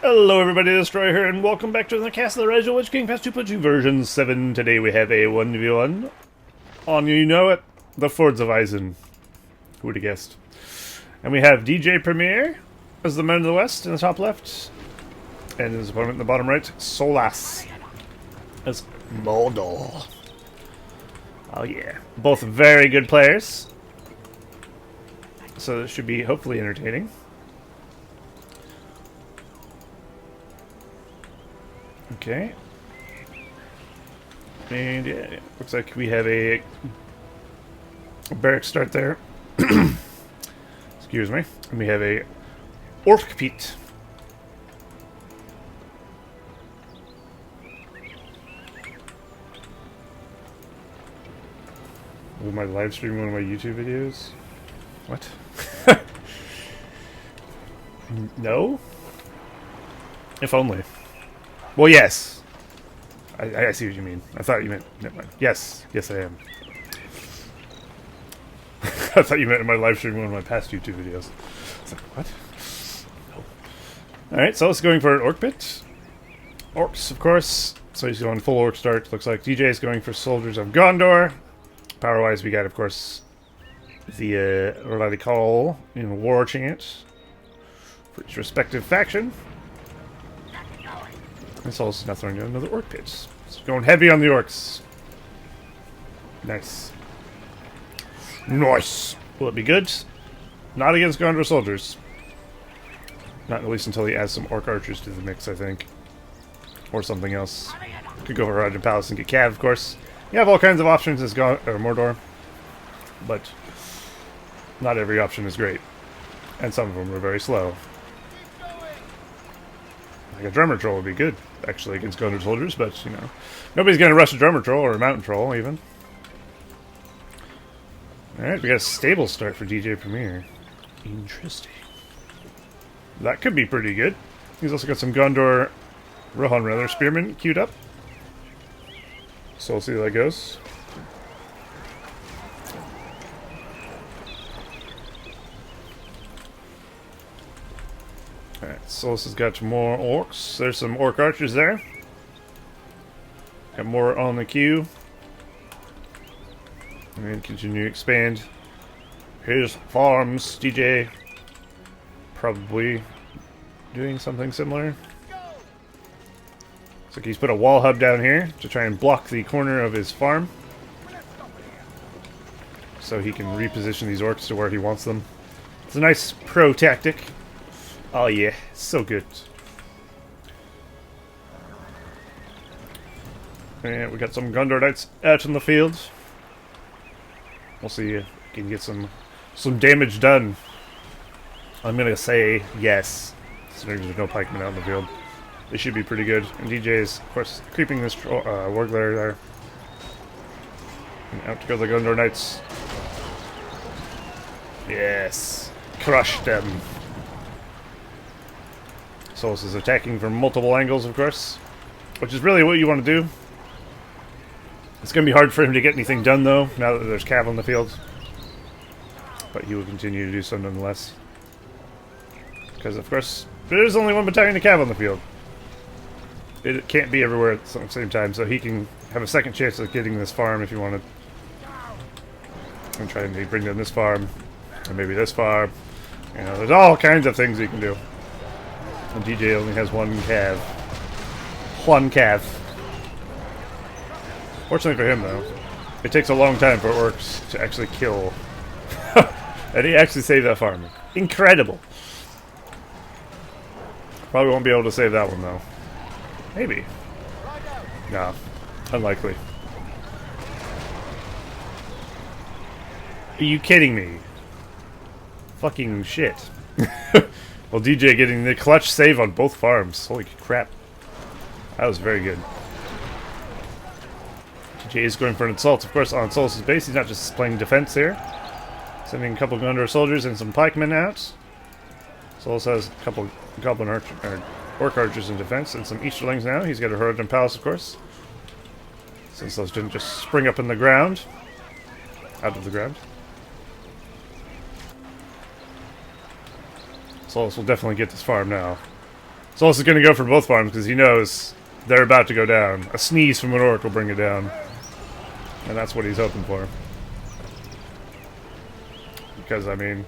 Hello everybody, Destroyer here, and welcome back to the cast of the RotWK King Pass 2.2 version 7. Today we have a 1v1 on, you know it, the Fords of Isen. Who would have guessed? And we have DJ Premier as the man in the west in the top left, and his opponent in the bottom right, Solas as Mordor. Oh yeah. Both very good players, so this should be hopefully entertaining. Okay. And yeah, looks like we have a barrack start there. Excuse me. And we have a orc pit. Will my live stream one of my YouTube videos? What? No? If only. Well, yes. I see what you mean. I thought you meant... Never mind. Yes. Yes, I am. I thought you meant in my live stream one of my past YouTube videos. It's like, what? No. Alright, so it's going for an orc pit. Orcs, of course. So he's going full orc start. Looks like DJ is going for Soldiers of Gondor. Power-wise, we got, of course, the RotWK in War Chant for each respective faction. It's also not throwing down another orc pit. So going heavy on the orcs. Nice. Nice. Will it be good? Not against Gondor soldiers. Not at least until he adds some orc archers to the mix, I think. Or something else. Could go for Rajah Palace and get Cav, of course. You have all kinds of options as Mordor. But not every option is great. And some of them are very slow. Like a drummer troll would be good, actually, against Gondor soldiers, but, you know, nobody's going to rush a drummer troll or a mountain troll, even. Alright, we got a stable start for DJ Premier. Interesting. That could be pretty good. He's also got some Gondor, Rohan rather, Spearmen queued up. So we'll see how that goes. Alright, Solas has got more orcs. There's some orc archers there. Got more on the queue. And continue to expand his farms. DJ probably doing something similar. Looks like he's put a wall hub down here to try and block the corner of his farm, so he can reposition these orcs to where he wants them. It's a nice pro tactic. Oh yeah, so good. And we got some Gondor Knights out in the field. We'll see if we can get some damage done. I'm gonna say yes. Considering there's no pikemen out in the field. They should be pretty good. And DJ is, of course, creeping this wargler there. And out to go the Gondor Knights. Yes. Crush them. Solas is attacking from multiple angles, of course, which is really what you want to do. It's going to be hard for him to get anything done, though, now that there's Cav on the field. But he will continue to do so nonetheless. Because, of course, there is only one battalion of Cav on the field. It can't be everywhere at the same time, so he can have a second chance of getting this farm if you wanted. And try and bring down this farm, or maybe this farm. You know, there's all kinds of things you can do. And DJ only has one Cav. One Cav. Fortunately for him, though, it takes a long time for orcs to actually kill. And he actually saved that farm. Incredible. Probably won't be able to save that one, though. Maybe. No. Unlikely. Are you kidding me? Fucking shit. Well, DJ getting the clutch save on both farms. Holy crap. That was very good. DJ is going for an assault, of course, on Solas' base. He's not just playing defense here. Sending a couple of Gondor soldiers and some pikemen out. Solas has a couple goblin orc archers in defense and some Easterlings now. He's got a Rajah Palace, of course. Since those didn't just spring up in the ground. Out of the ground. Solas will definitely get this farm now. Solas is going to go for both farms because he knows they're about to go down. A sneeze from an orc will bring it down. And that's what he's hoping for. Because, I mean,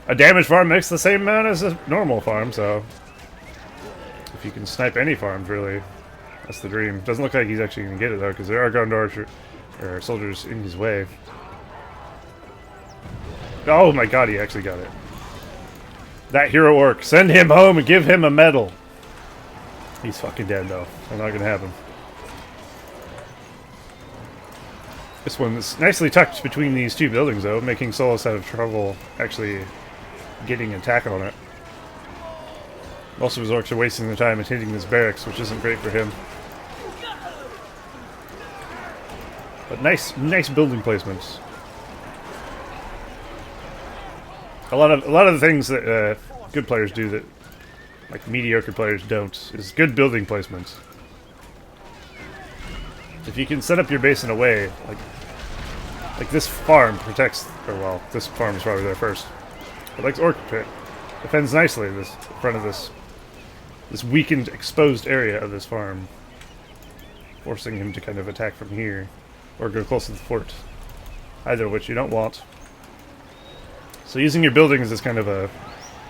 a damage farm makes the same amount as a normal farm, so if you can snipe any farms, really, that's the dream. Doesn't look like he's actually going to get it, though, because there are Gondor soldiers in his way. Oh my god, he actually got it. That hero orc. Send him home and give him a medal. He's fucking dead, though. That's not going to happen. This one is nicely tucked between these two buildings, though, making Solas have trouble actually getting an attack on it. Most of his orcs are wasting their time and hitting this barracks, which isn't great for him. But nice building placements. A lot of the things that good players do that like mediocre players don't is good building placements. If you can set up your base in a way like this farm protects, or well, this farm is probably there first. But like Orc Pit defends nicely this front of this weakened, exposed area of this farm, forcing him to kind of attack from here or go close to the fort. Either of which you don't want. So using your buildings as kind of a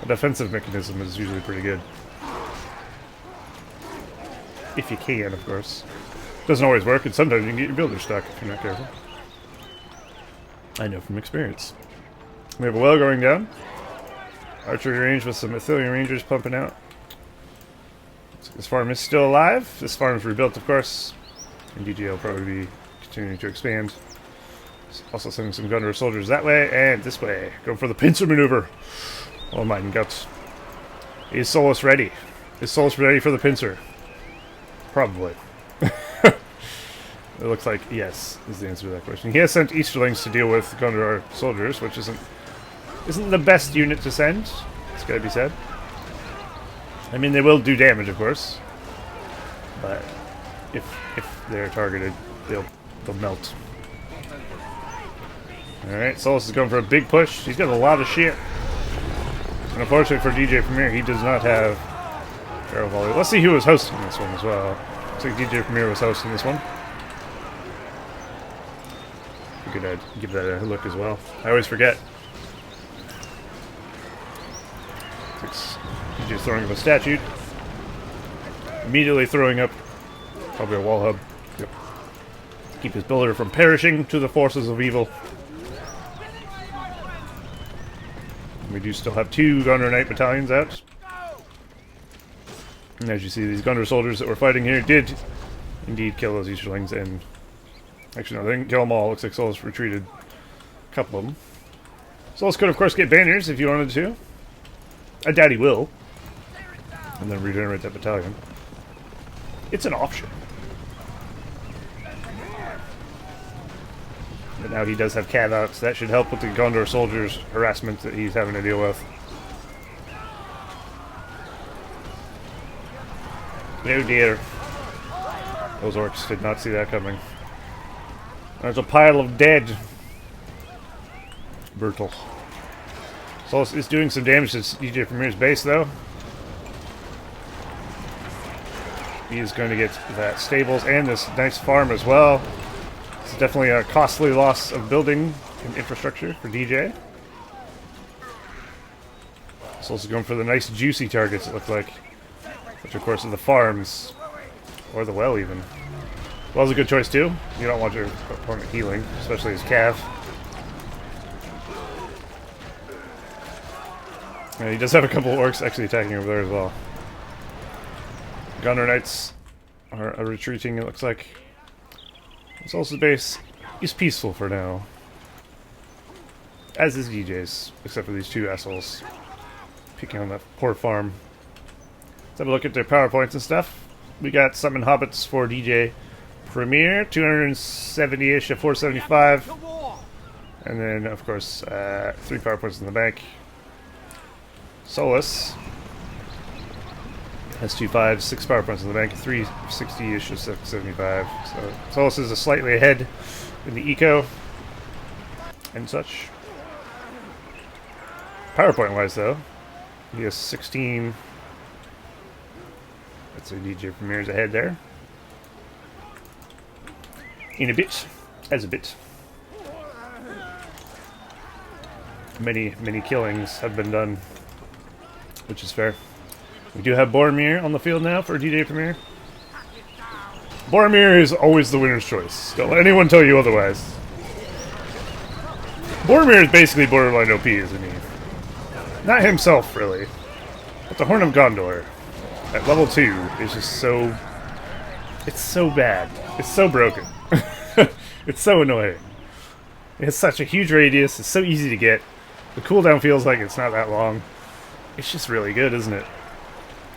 defensive mechanism is usually pretty good. If you can, of course. Doesn't always work, and sometimes you can get your builder stuck if you're not careful. I know from experience. We have a well going down. Archery range with some Athelian Rangers pumping out. So this farm is still alive. This farm is rebuilt, of course. And DG will probably be continuing to expand. Also sending some Gondor soldiers that way and this way. Going for the pincer maneuver. Oh my guts. Is Solas ready? Is Solas ready for the pincer? Probably. It looks like yes is the answer to that question. He has sent Easterlings to deal with Gondor soldiers, which isn't the best unit to send. It's gotta be said. I mean, they will do damage, of course, but if they're targeted, they'll melt. All right, Solas is going for a big push. He's got a lot of shit. And unfortunately for DJ Premier, he does not have Arrow Volley. Let's see who was hosting this one as well. Looks like DJ Premier was hosting this one. Figured I'd give that a look as well. I always forget. DJ's throwing up a statue. Immediately throwing up probably a wall hub. Yep. Keep his builder from perishing to the forces of evil. We do still have 2 Gondor Knight battalions out. And as you see, these Gondor soldiers that were fighting here did indeed kill those Easterlings, and actually no, they didn't kill them all. Looks like Solas retreated a couple of them. Solas could of course get banners if you wanted to. I doubt he will. And then regenerate that battalion. It's an option. But now he does have caveats. That should help with the Gondor soldiers' harassment that he's having to deal with. Oh dear. Those orcs did not see that coming. There's a pile of dead. Brutal. Solas is doing some damage to DJ Premier's base, though. He is going to get that stables and this nice farm as well. It's definitely a costly loss of building and infrastructure for DJ. Solas is going for the nice juicy targets, it looked like. Which, of course, are the farms. Or the well, even. Well's a good choice, too. You don't want your opponent healing, especially his cav. And he does have a couple of orcs actually attacking over there as well. Gondor Knights are retreating, it looks like. Solas' base is peaceful for now. As is DJ's, except for these 2 assholes picking on that poor farm. Let's have a look at their PowerPoints and stuff. We got summon hobbits for DJ Premier, 270-ish at 475. And then, of course, 3 PowerPoints in the bank. Solas has 2 6 PowerPoints in the bank, 360-ish at 675. So Solas is slightly ahead in the eco and such. PowerPoint-wise, though, he has 16 Let's say DJ Premier's ahead there. In a bit. As a bit. Many killings have been done, which is fair. We do have Boromir on the field now for DJ Premier. Boromir is always the winner's choice. Don't let anyone tell you otherwise. Boromir is basically borderline OP, isn't he? Not himself, really. But the Horn of Gondor at level 2 is just so... It's so bad. It's so broken. It's so annoying. It has such a huge radius. It's so easy to get. The cooldown feels like it's not that long. It's just really good, isn't it?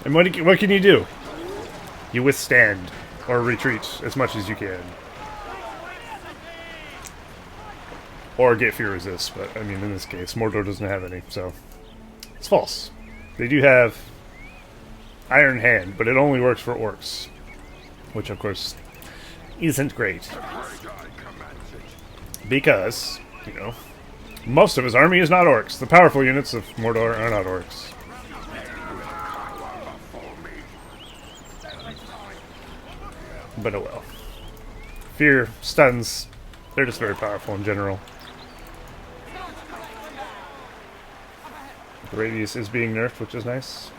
And what can you do? You withstand or retreat as much as you can. Or get fear resist, but I mean in this case, Mordor doesn't have any, so it's false. They do have Iron Hand, but it only works for orcs, which of course isn't great. Because, you know, most of his army is not orcs. The powerful units of Mordor are not orcs. But oh well. Fear, stuns, they're just very powerful in general. The radius is being nerfed, which is nice.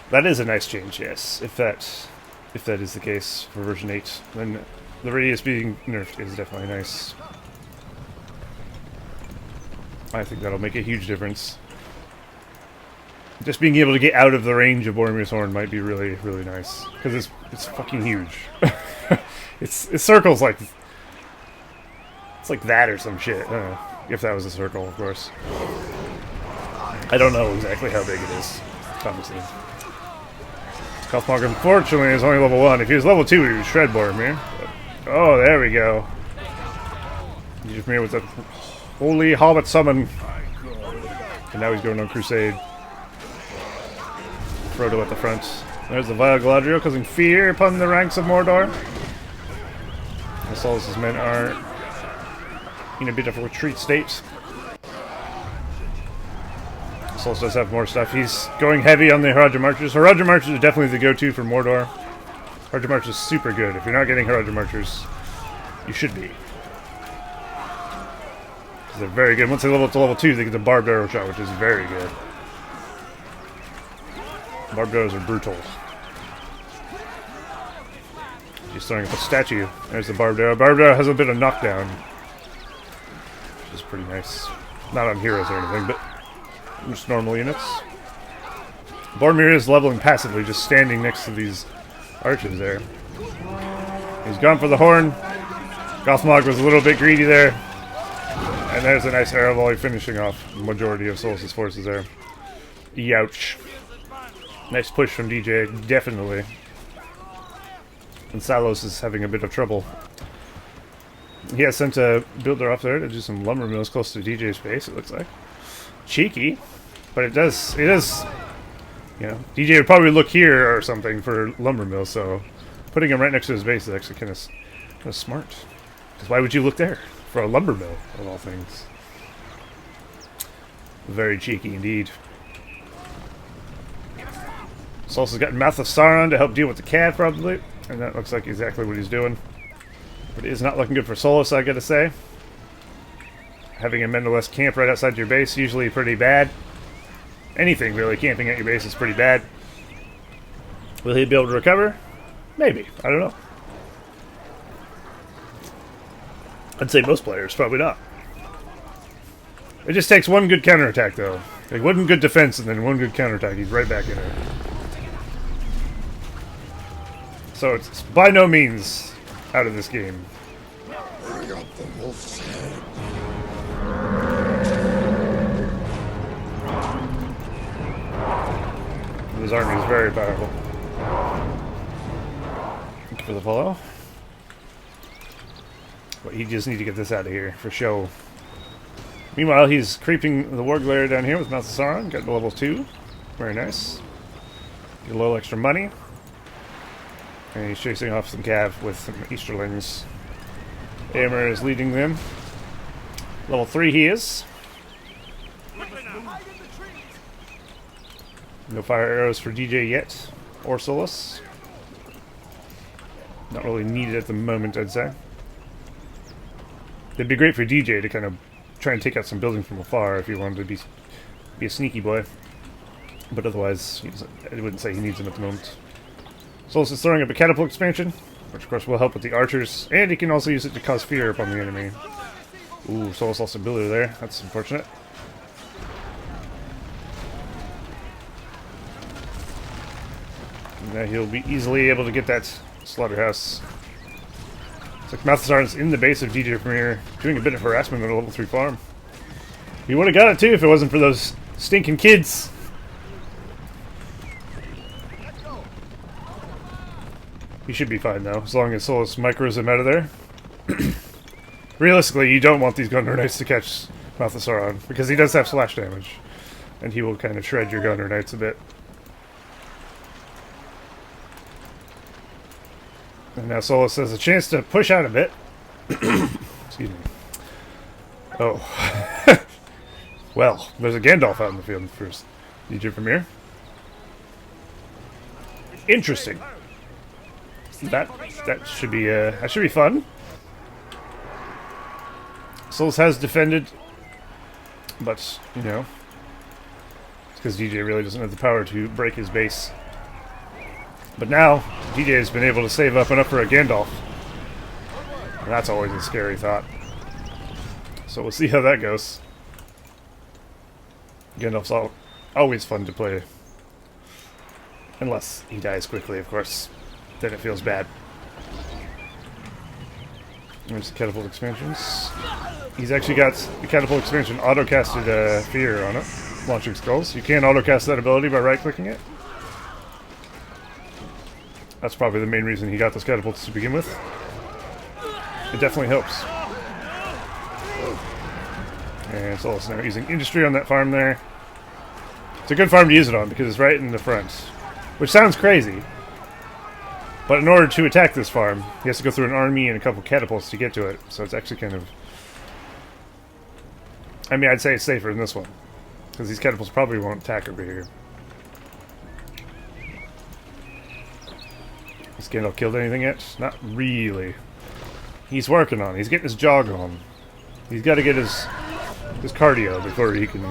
That is a nice change, yes. If that is the case for version 8, then the radius being nerfed is definitely nice. I think that'll make a huge difference. Just being able to get out of the range of Boromir's Horn might be really, really nice. Because it's fucking huge. it circles like... It's like that or some shit. I don't know. If that was a circle, of course. I don't know exactly how big it is. Obviously. Gothmog, unfortunately, is only level 1. If he was level 2, he would shred Boromir. But, oh, there we go. He just made with the holy Hobbit summon. And now he's going on Crusade. Frodo at the front. There's the Vile Galadriel causing fear upon the ranks of Mordor. And Solas' men are in a bit of a retreat state. Solas does have more stuff. He's going heavy on the Haradrim Marchers. Haradrim Marchers are definitely the go-to for Mordor. Haradrim Marchers is super good. If you're not getting Haradrim Marchers, you should be. They're very good. Once they level up to level 2, they get the Barbed Arrow Shot, which is very good. Barbed Arrows are brutal. He's throwing up a statue. There's the Barbed Arrow. Barbed Arrow has a bit of knockdown, which is pretty nice. Not on heroes or anything, but just normal units. Boromir is leveling passively, just standing next to these arches there. He's gone for the horn. Gothmog was a little bit greedy there. And there's a nice arrow volley finishing off the majority of Solas' forces there. Youch. Nice push from DJ, definitely. And Salos is having a bit of trouble. He has sent a builder up there to do some lumber mills close to DJ's base, it looks like. Cheeky, but it is, you know, DJ would probably look here or something for lumber mills, so putting him right next to his base is actually kind of smart. Because why would you look there for a lumber mill, of all things? Very cheeky indeed. Solas has got Mouth of Sauron to help deal with the cat, probably, and that looks like exactly what he's doing. But it is not looking good for Solas, I gotta say. Having a Mendeless camp right outside your base, usually pretty bad. Anything, really, camping at your base is pretty bad. Will he be able to recover? Maybe. I don't know. I'd say most players, probably not. It just takes one good counterattack, though. Like one good defense and then one good counterattack, he's right back in it. So it's by no means out of this game. Bring up the wolf's head. His army is very powerful. Thank you for the follow. But he just needs to get this out of here for show. Meanwhile, he's creeping the Warglare down here with Mouth of Sauron. Got to level 2. Very nice. Get a little extra money. And he's chasing off some cav with some Easterlings. Aemir is leading them. Level 3 he is. No fire arrows for DJ yet. or Solas. Not really needed at the moment, I'd say. It'd be great for DJ to kind of try and take out some buildings from afar if he wanted to be a sneaky boy. But otherwise, I wouldn't say he needs them at the moment. Solas is throwing up a catapult expansion, which of course will help with the archers, and he can also use it to cause fear upon the enemy. Ooh, Solas lost ability there. That's unfortunate. Now he'll be easily able to get that slaughterhouse. It's like Malthasar's in the base of DJ Premier, doing a bit of harassment on a level 3 farm. He would have got it too if it wasn't for those stinking kids. He should be fine though, as long as Solas micros him out of there. Realistically, you don't want these Gunner Knights to catch Malthasar on, because he does have slash damage, and he will kind of shred your Gunner Knights a bit. And now Solas has a chance to push out a bit. Excuse me. Oh. Well, there's a Gandalf out in the field first. DJ Premier. Interesting. That should be fun. Solas has defended, but you know, it's because DJ really doesn't have the power to break his base. But now DJ has been able to save up enough for a Gandalf, and that's always a scary thought. So we'll see how that goes. Gandalf's always fun to play, unless he dies quickly, of course. Then it feels bad. There's the catapult expansions. He's actually got the catapult expansion auto-casted fear on it, launching skulls. You can auto-cast that ability by right-clicking it. That's probably the main reason he got those catapults to begin with. It definitely helps. And Solas now using industry on that farm there. It's a good farm to use it on because it's right in the front, which sounds crazy. But in order to attack this farm, he has to go through an army and a couple catapults to get to it. So it's actually kind of... I mean, I'd say it's safer than this one, because these catapults probably won't attack over here. Has Gandalf killed anything yet? Not really. He's working on it. He's getting his jog on. He's got to get his cardio before he can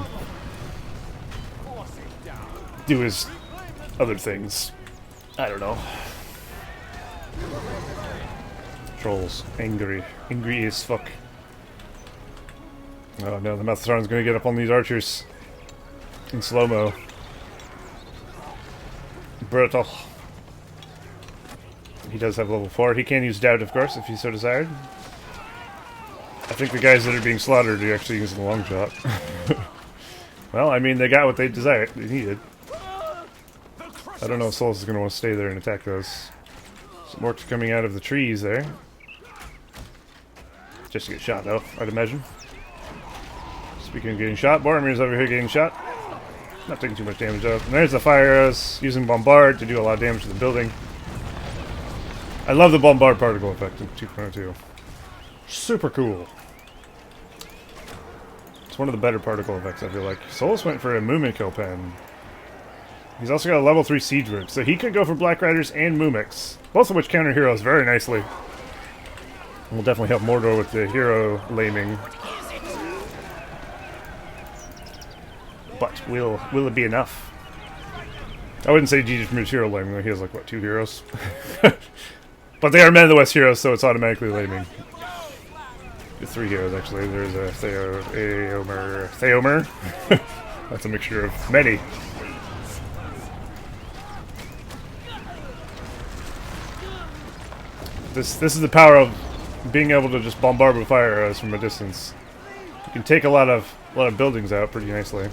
do his other things. I don't know. Trolls. Angry as fuck. Oh no, the Malthasar's gonna get up on these archers in slow-mo. Brutal. He does have level 4. He can use doubt, of course, if he so desired. I think the guys that are being slaughtered are actually using the long shot. Well, I mean, they got what they desired. They needed. I don't know if Solas is going to want to stay there and attack those. Some orcs coming out of the trees there. Just to get shot, though, I'd imagine. Speaking of getting shot, Boromir's over here getting shot. Not taking too much damage, though. And there's the fire arrows, using Bombard to do a lot of damage to the building. I love the Bombard particle effect in 2.02. Super cool. It's one of the better particle effects, I feel like. Solas went for a Mumiko pen. He's also got a level 3 siege rook, so he could go for Black Riders and Mumix, both of which counter heroes very nicely. And will definitely help Mordor with the hero laming. But will it be enough? I wouldn't say Jesus moves hero laming, he has like, what, 2 heroes? But they are Men of the West heroes, so it's automatically laming. 3 heroes, actually. There's a Theomer. That's a mixture of many. This is the power of being able to just bombard with fire arrows from a distance. You can take a lot of buildings out pretty nicely.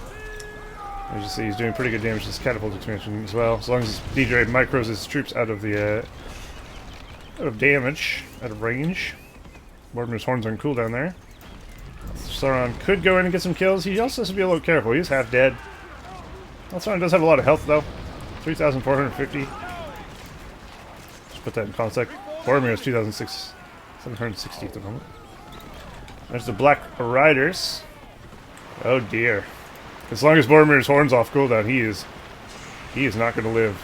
As you see, he's doing pretty good damage to this catapult expansion as well. As long as DJ micros his troops out of the out of damage, out of range. Mortimer's horns on cooldown there. Sauron could go in and get some kills. He also has to be a little careful. He's half dead. Sauron does have a lot of health though. 3,450. Just put that in context. Boromir is 2,760 at the moment. There's the Black Riders. Oh dear. As long as Boromir's horn's off cooldown, he is not going to live.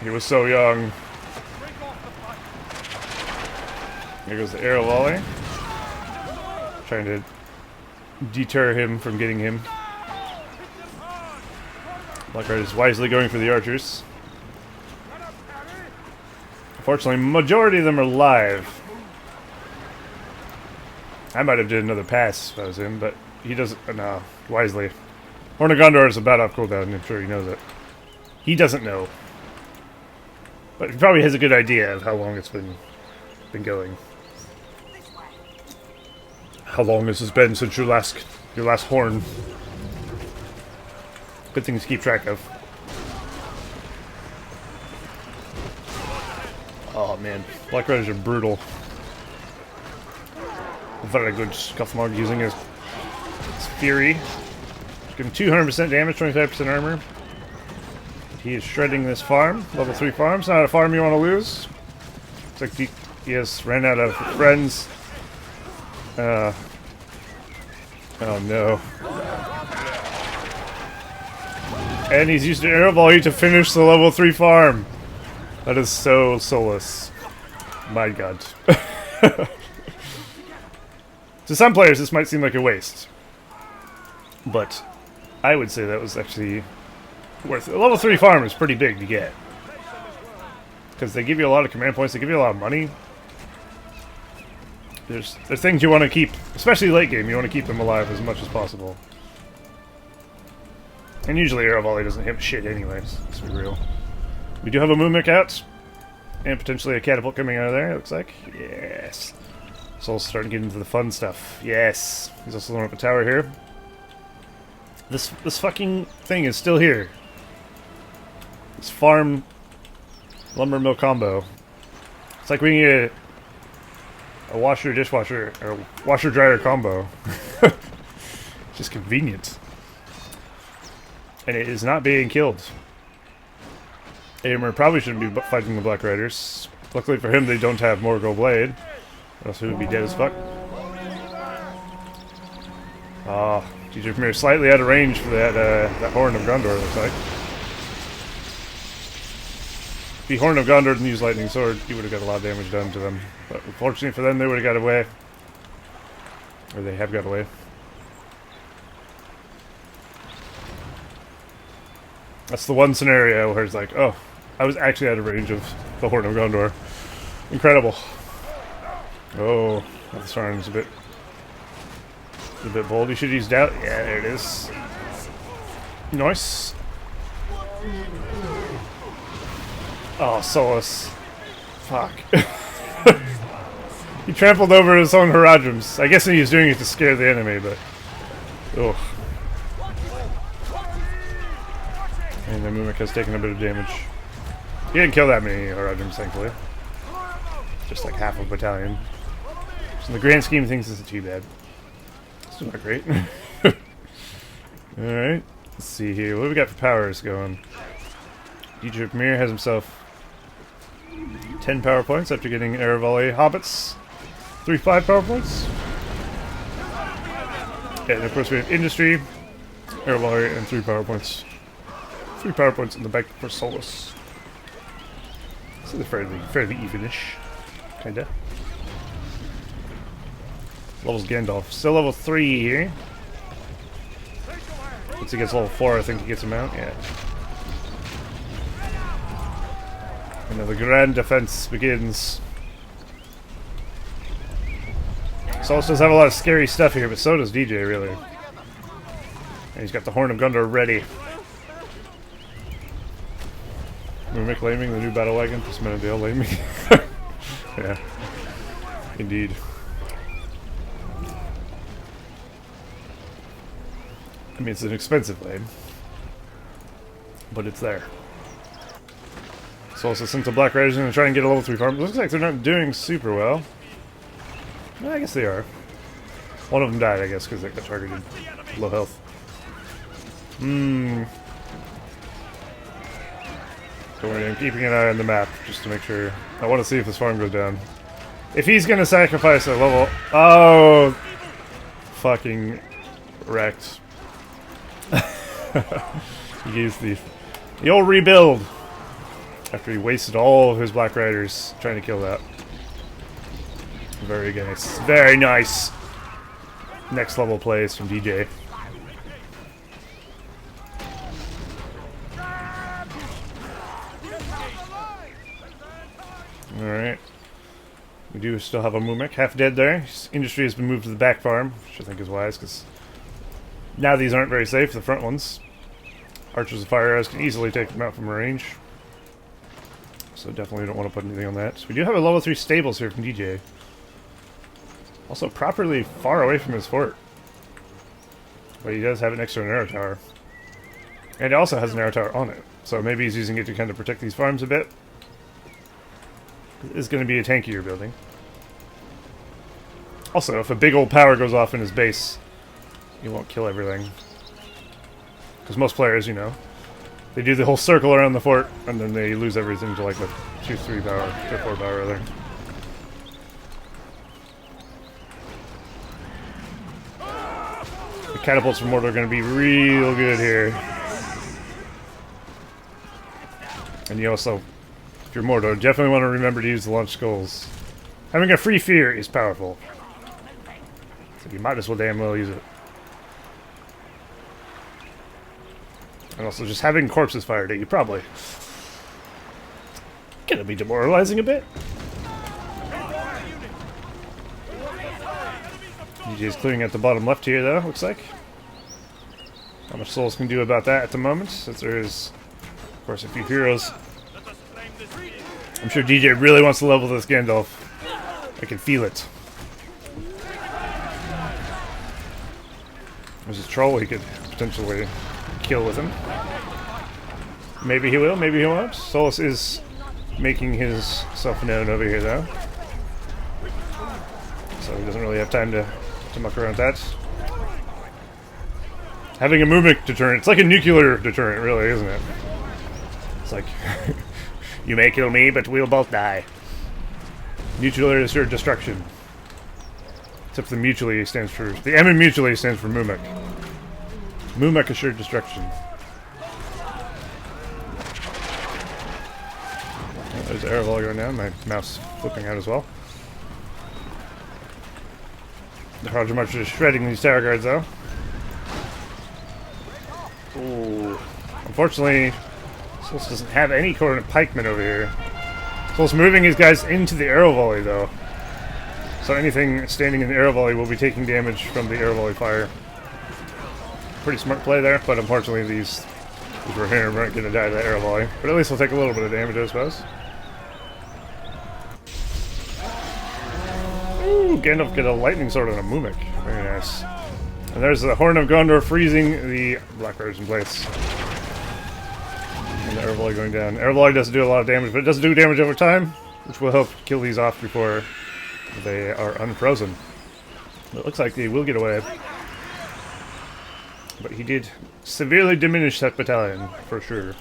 He was so young. Here goes the arrow volley. Trying to deter him from getting him. Blackguard is wisely going for the archers. Fortunately, majority of them are live. I might have did another pass if I was him, but he doesn't. No, wisely. Horn of Gondor is about off cooldown. I'm sure he knows it. He doesn't know, but he probably has a good idea of how long it's been going. How long has this been since your last horn? Good thing to keep track of. Oh man, Black Riders are brutal. Very good Scuffmog using his Fury. Give him 200% damage, 25% armor. He is shredding this farm. Level 3 farm. It's not a farm you want to lose. It's like he has ran out of friends. Oh no. And he's used an arrow volley to finish the level 3 farm. That is so Solas. My god. To some players this might seem like a waste. But I would say that was actually worth it. A level 3 farm is pretty big to get. Because they give you a lot of command points, they give you a lot of money. There's things you want to keep, especially late game, you want to keep them alive as much as possible. And usually arrow volley doesn't hit shit anyways, let's be real. We do have a Moonmic out, and potentially a catapult coming out of there, it looks like. Yes. Soul's starting to get into the fun stuff. Yes. He's also throwing up a tower here. This fucking thing is still here. This farm lumber mill combo. It's like we need a washer dishwasher or washer dryer combo. Just convenient. And it is not being killed. Aemir probably shouldn't be fighting the Black Riders. Luckily for him, they don't have Morgul Blade. Or else he would be dead as fuck. Ah, DJ Premier slightly out of range for that Horn of Gondor, looks like. If the Horn of Gondor didn't use Lightning Sword, he would have got a lot of damage done to them. But unfortunately for them, they would have got away. Or they have got away. That's the one scenario where it's like, oh, I was actually out of range of the Horn of Gondor. Incredible. Oh, this arm's a bit bold. You should use doubt. Yeah, there it is. Nice. Oh, Solas. Fuck. He trampled over his own Haradrims. I guess he was doing it to scare the enemy, but... Ugh. And the Mimic has taken a bit of damage. He didn't kill that many Haradrims, thankfully. Just like half a battalion. So in the grand scheme of things, this isn't too bad. Still not great. Alright. Let's see here. What do we got for powers going? DJ Premier has himself 10 power points after getting Arrow Volley Hobbits. 3-5 power points. And of course we have Industry, Arrow Volley, and 3 power points. 3 power points in the back for Solas. So they're fairly evenish. Kinda. Levels Gandalf. Still level 3 here. Once he gets level 4, I think he gets him out. Yeah. And now the grand defense begins. Solas does have a lot of scary stuff here, but so does DJ, really. And he's got the Horn of Gondor ready. Mimic laming the new battle wagon. This minute they'll lame me. Yeah. Indeed. I mean, it's an expensive lane. But it's there. So also since the Black Riders are going to try and get a level 3 farm. Looks like they're not doing super well. Well, I guess they are. One of them died, I guess, because they got targeted. Low health. Don't worry, I'm keeping an eye on the map just to make sure. I want to see if this farm goes down. If he's going to sacrifice a level... Oh! Fucking wrecked. He used the old rebuild. After he wasted all of his Black Riders trying to kill that. Very nice. Very nice. Next level plays from DJ. Alright. We do still have a Mumik, half dead there. His industry has been moved to the back farm, which I think is wise, because now these aren't very safe, the front ones. Archers of Fire Arrows can easily take them out from range. So definitely don't want to put anything on that. We do have a level 3 stables here from DJ. Also properly far away from his fort. But he does have it next to an arrow tower. And it also has an arrow tower on it. So maybe he's using it to kind of protect these farms a bit. It's going to be a tankier building. Also, if a big old power goes off in his base, he won't kill everything. Because most players, you know, they do the whole circle around the fort, and then they lose everything to like a 2-3 power, 2-4 power rather. The catapults from Mordor are going to be real good here. And you also, if you're Mordor, definitely want to remember to use the launch skulls. Having a free fear is powerful. So you might as well damn well use it. And also just having corpses fired at you, probably. Gonna be demoralizing a bit. DJ's clearing at the bottom left here, though, looks like. Not much Solas can do about that at the moment, since there is, of course, a few heroes. I'm sure DJ really wants to level this Gandalf. I can feel it. There's a troll he could potentially kill with him. Maybe he will, maybe he won't. Solas is making himself known over here, though. So he doesn't really have time to muck around with that. Having a Mumik deterrent, it's like a nuclear deterrent, really, isn't it? It's like, you may kill me, but we'll both die. Mutually assured destruction. Except the mutually stands for, the M in mutually stands for Mumik. Mumik assured destruction. Oh, there's an arrow volley going down, my mouse flipping out as well. The Roger Marchers are shredding these tower guards, though. Ooh. Unfortunately, Solas doesn't have any coordinate pikemen over here. Solas moving his guys into the arrow volley, though. So anything standing in the arrow volley will be taking damage from the arrow volley fire. Pretty smart play there, but unfortunately these Rohirrim aren't going to die to that arrow volley. But at least they'll take a little bit of damage, I suppose. Ooh, Gandalf get a lightning sword on a Mumik. Very nice. And there's the Horn of Gondor freezing the Black Riders in place. And the arrow volley going down. Arrow volley doesn't do a lot of damage, but it does do damage over time, which will help kill these off before they are unfrozen. It looks like they will get away. But he did severely diminish that battalion, for sure.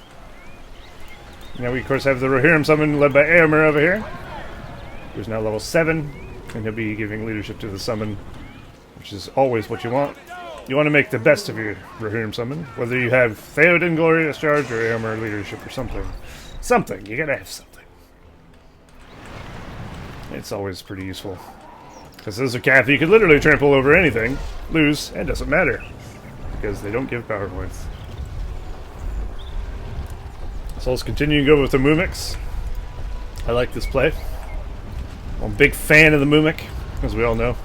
Now we, of course, have the Rohirrim summon led by Éomer over here, who's now level 7, and he'll be giving leadership to the summon, which is always what you want. You want to make the best of your Rohirrim summon, whether you have Theoden Glorious Charge or Éomer leadership or something. Something. You gotta have something. It's always pretty useful. Because as a Cath, you could literally trample over anything, lose, and it doesn't matter. Because they don't give power points. So let's continue to go with the Mumiks. I like this play. I'm a big fan of the Mumik, as we all know.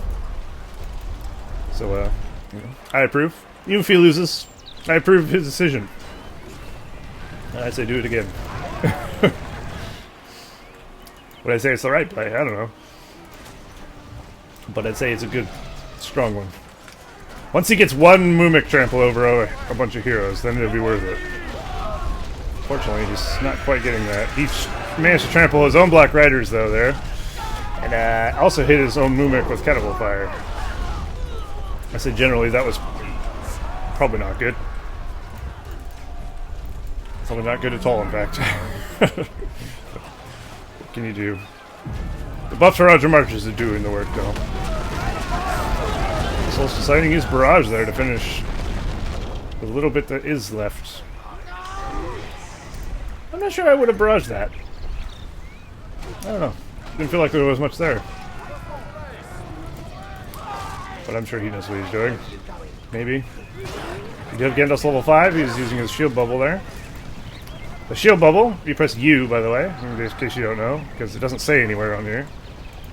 So, you know, I approve. Even if he loses, I approve of his decision. And I say do it again. Would I say it's the right play? I don't know. But I'd say it's a good, strong one. Once he gets one Mumik trample over a bunch of heroes, then it'll be worth it. Fortunately, he's not quite getting that. He managed to trample his own Black Riders, though, there. And also hit his own Mumik with catapult fire. I said generally that was probably not good. Probably not good at all, in fact. What can you do? The buff to Roger Marchers is doing the work, though. Solas deciding to use Barrage there to finish the little bit that is left. I I'm not sure I would have barraged that. I don't know. Didn't feel like there was much there. But I'm sure he knows what he's doing. Maybe. We do have Gandalf's level 5. He's using his shield bubble there. The shield bubble, you press U, by the way, in case you don't know, because it doesn't say anywhere on here.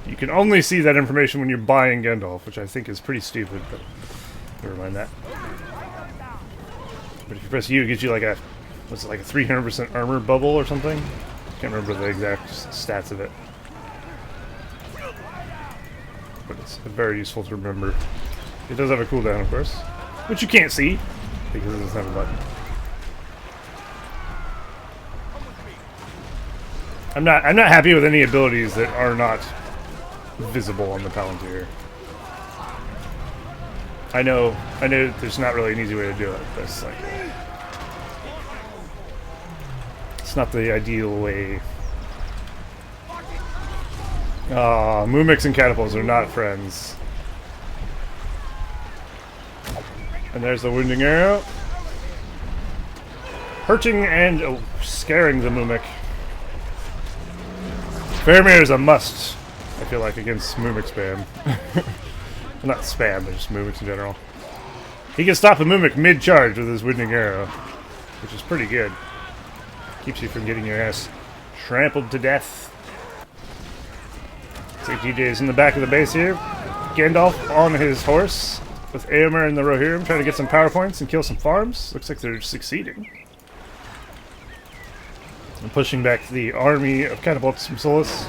You can only see that information when you're buying Gandalf, which I think is pretty stupid, but never mind that. But if you press U, it gives you like a, what's it, like a 300% armor bubble or something? Can't remember the exact stats of it. But it's very useful to remember. It does have a cooldown, of course, which you can't see because it doesn't have a button. I'm not happy with any abilities that are not visible on the Palantir. I know there's not really an easy way to do it, but it's like it's not the ideal way. Mumix and catapults are not friends. And there's the wounding arrow. Hurting and scaring the Mumik. Faramir is a must, I feel like, against Mumik spam. Well, not spam, but just Mumiks in general. He can stop a Mumik mid-charge with his wounding arrow, which is pretty good. Keeps you from getting your ass trampled to death. So DJ is in the back of the base here. Gandalf on his horse with Éomer and the Rohirrim trying to get some power points and kill some farms. Looks like they're succeeding. And pushing back the army of catapults from Solas.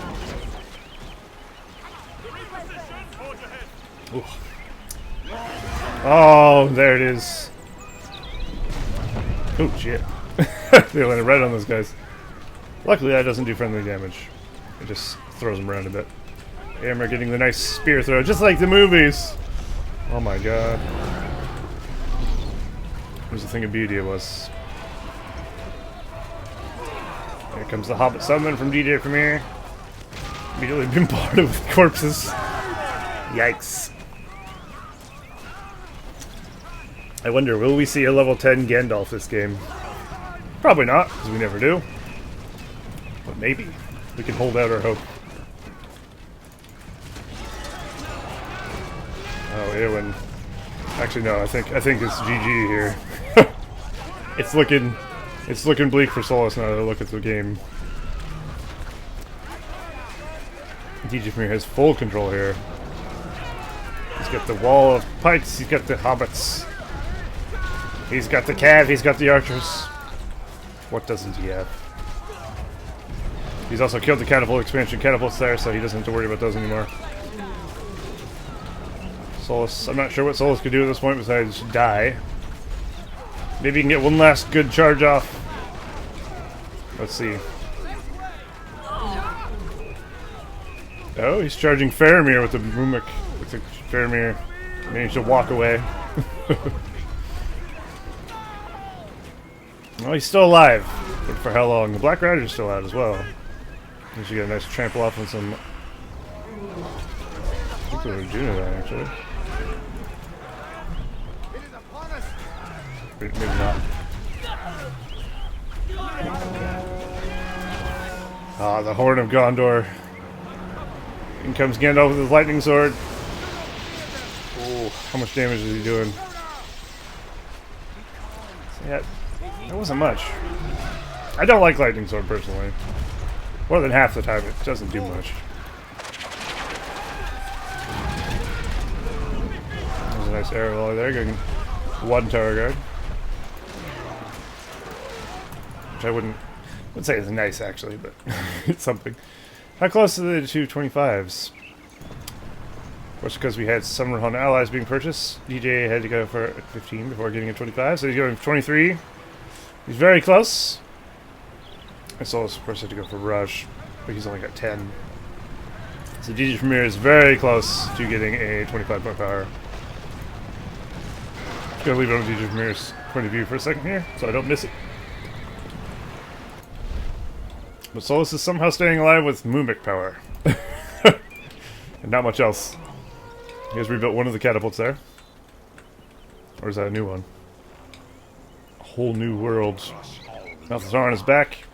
Ooh. Oh, there it is. Oh, shit. They landed right on those guys. Luckily, that doesn't do friendly damage. It just throws them around a bit. Éomer getting the nice spear throw, just like the movies. Oh my god. Here's the thing of beauty it was. Here comes the Hobbit summon from DJ from here. Immediately bombarded with corpses. Yikes. I wonder, will we see a level 10 Gandalf this game? Probably not, because we never do. But maybe. We can hold out our hope. Oh, Eowyn. Actually, no. I think it's GG here. It's looking bleak for Solas now that I look at the game. DJ from here has full control here. He's got the wall of pikes. He's got the hobbits. He's got the cav. He's got the archers. What doesn't he have? He's also killed the catapult expansion catapults there, so he doesn't have to worry about those anymore. Solas, I'm not sure what Solas could do at this point besides die. Maybe he can get one last good charge off. Let's see. Oh, he's charging Faramir with the Mumik. With the Faramir. Managed to walk away. Well, he's still alive. But for how long? The Black Rider's still out as well. You should get a nice trample off on some... I think they were doing that, actually. Maybe not. Ah, the Horn of Gondor. In comes Gandalf with his lightning sword. Oh, how much damage is he doing? Yeah, that wasn't much. I don't like lightning sword personally. More than half the time, it doesn't do much. There's a nice arrow volley there, getting one tower guard. Which I wouldn't say is nice, actually, but it's something. How close are the 225s? Of course, because we had some Rohan allies being purchased, DJ had to go for 15 before getting a 25, so he's going for 23. He's very close. And Solas, of course, had to go for Rush, but he's only got 10. So DJ Premier is very close to getting a 25-point power. Just gonna leave it on DJ Premier's point of view for a second here, so I don't miss it. But Solas is somehow staying alive with Mumik power. And not much else. He has rebuilt one of the catapults there. Or is that a new one? A whole new world. Now Thazarn is back.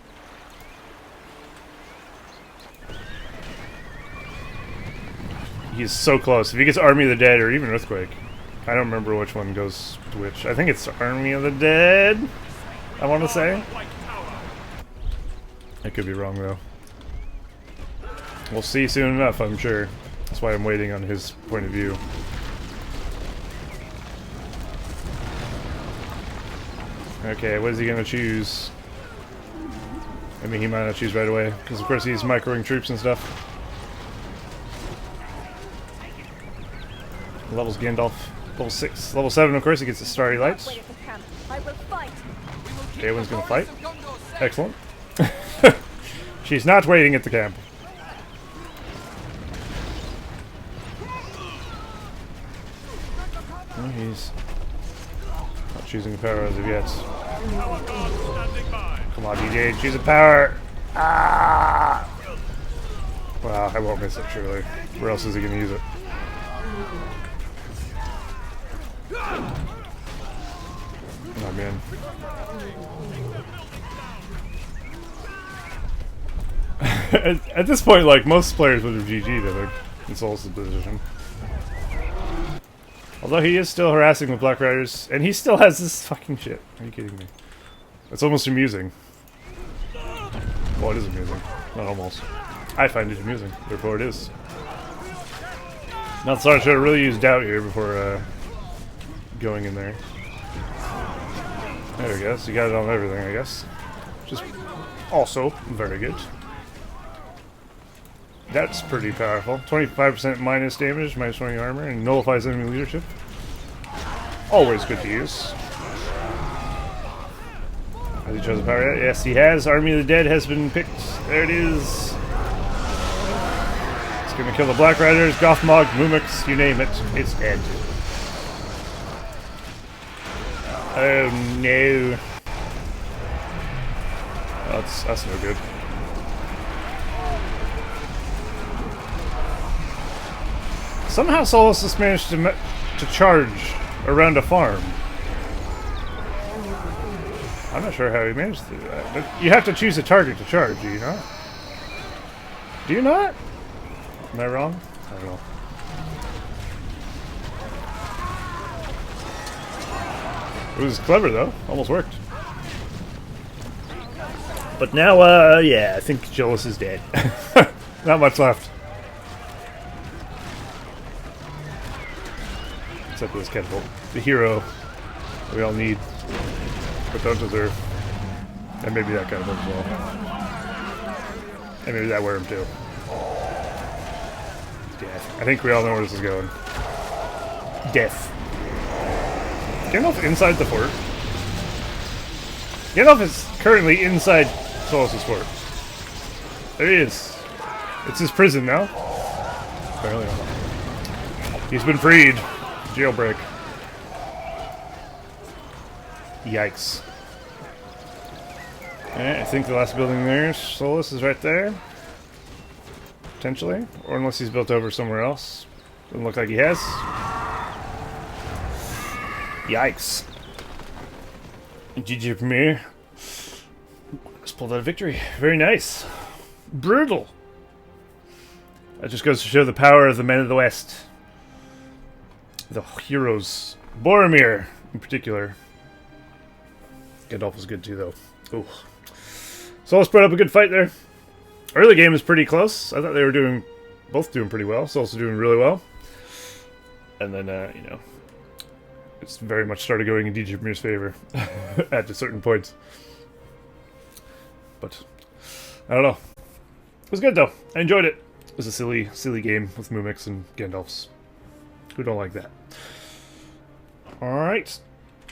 He's so close. If he gets Army of the Dead or even Earthquake, I don't remember which one goes to which. I think it's Army of the Dead, I want to say. I could be wrong, though. We'll see soon enough, I'm sure. That's why I'm waiting on his point of view. Okay, what is he going to choose? I mean, he might not choose right away, because of course he's microing troops and stuff. Levels Gandalf. Level 6. Level 7, of course, he gets the Starry Lights. Daywin's gonna fight. Excellent. She's not waiting at the camp. Oh, he's not choosing power as of yet. Come on, DJ, choose a power! Ah! Well, I won't miss it, surely. Where else is he gonna use it? Oh, man. At this point, like, most players would have GG'd, I think, in Solas' position. Although he is still harassing the Black Riders, and he still has this fucking shit. Are you kidding me? It's almost amusing. Well, it is amusing. Not almost. I find it amusing, therefore it is. Not sorry, I should have really used doubt here before going in there. There we go, so you got it on everything, I guess. Just also very good. That's pretty powerful. 25% minus damage, minus 20 armor, and nullifies enemy leadership. Always good to use. Has he chosen power yet? Yes, he has. Army of the Dead has been picked. There it is. It's gonna kill the Black Riders, Gothmog, Mumix, you name it. It's dead. Oh no. Oh, that's no good. Somehow Solas has managed to charge around a farm. I'm not sure how he managed to do that, but you have to choose a target to charge, do you not? Do you not? Am I wrong? I don't know. It was clever though, almost worked. But now, yeah, I think Solas is dead. Not much left. Except for this catapult. The hero we all need, but don't deserve. And maybe that catapult as well. And maybe that worm too. Death. I think we all know where this is going. Death. Gandalf inside the fort. Gandalf is currently inside Solas' fort. There he is. It's his prison now. Apparently not. He's been freed. Jailbreak. Yikes. Alright, I think the last building there, Solas, is right there. Potentially. Or unless he's built over somewhere else. Doesn't look like he has. Yikes. GG Premier. Just pulled out a victory. Very nice. Brutal. That just goes to show the power of the men of the West. The heroes. Boromir, in particular. Gandalf was good too, though. Ooh. Solas put up a good fight there. Early game is pretty close. I thought they were both doing pretty well. Solas doing really well. And then, you know, it's very much started going in DJ Premier's favor at a certain point. But I don't know. It was good though. I enjoyed it. It was a silly game with Mumix and Gandalfs. Who don't like that? Alright.